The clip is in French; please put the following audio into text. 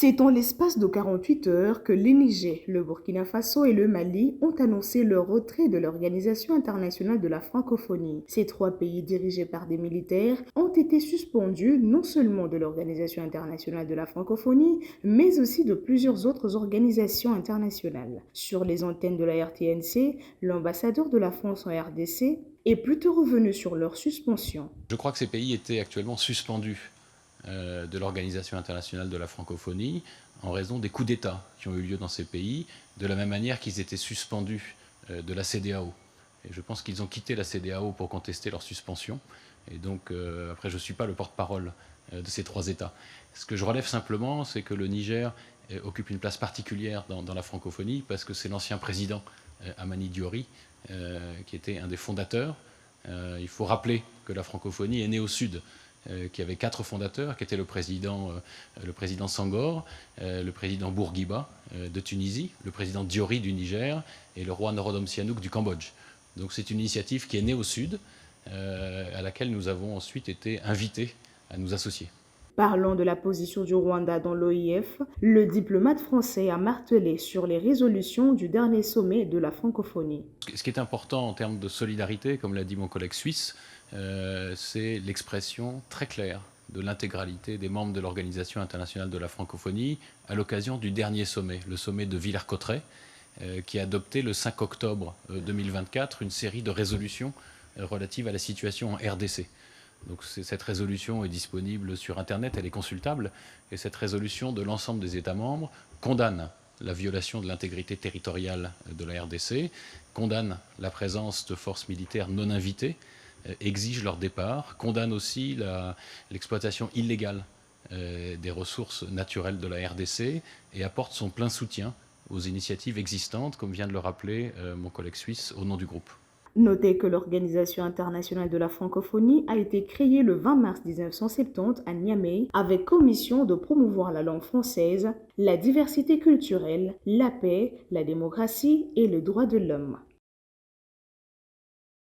C'est en l'espace de 48 heures que le Niger, le Burkina Faso et le Mali ont annoncé leur retrait de l'Organisation internationale de la francophonie. Ces trois pays dirigés par des militaires ont été suspendus non seulement de l'Organisation internationale de la francophonie, mais aussi de plusieurs autres organisations internationales. Sur les antennes de la RTNC, l'ambassadeur de la France en RDC est plutôt revenu sur leur suspension. Je crois que ces pays étaient actuellement suspendus de l'Organisation internationale de la francophonie en raison des coups d'État qui ont eu lieu dans ces pays, de la même manière qu'ils étaient suspendus de la CEDEAO. Et je pense qu'ils ont quitté la CEDEAO pour contester leur suspension. Et donc, après, je ne suis pas le porte-parole de ces trois États. Ce que je relève simplement, c'est que le Niger occupe une place particulière dans la francophonie parce que c'est l'ancien président Hamani Diori qui était un des fondateurs. Il faut rappeler que la francophonie est née au Sud, qui avait 4 fondateurs, qui étaient le président Senghor, le président Bourguiba de Tunisie, le président Diori du Niger et le roi Norodom Sihanouk du Cambodge. Donc c'est une initiative qui est née au Sud, à laquelle nous avons ensuite été invités à nous associer. Parlant de la position du Rwanda dans l'OIF, le diplomate français a martelé sur les résolutions du dernier sommet de la francophonie. Ce qui est important en termes de solidarité, comme l'a dit mon collègue suisse, c'est l'expression très claire de l'intégralité des membres de l'Organisation internationale de la francophonie à l'occasion du dernier sommet, le sommet de Villers-Cotterêts, qui a adopté le 5 octobre 2024 une série de résolutions relatives à la situation en RDC. Donc cette résolution est disponible sur Internet, elle est consultable, et cette résolution de l'ensemble des États membres condamne la violation de l'intégrité territoriale de la RDC, condamne la présence de forces militaires non invitées, exige leur départ, condamne aussi l'exploitation illégale des ressources naturelles de la RDC et apporte son plein soutien aux initiatives existantes, comme vient de le rappeler mon collègue suisse au nom du groupe. Notez que l'Organisation internationale de la francophonie a été créée le 20 mars 1970 à Niamey avec comme mission de promouvoir la langue française, la diversité culturelle, la paix, la démocratie et le droit de l'homme.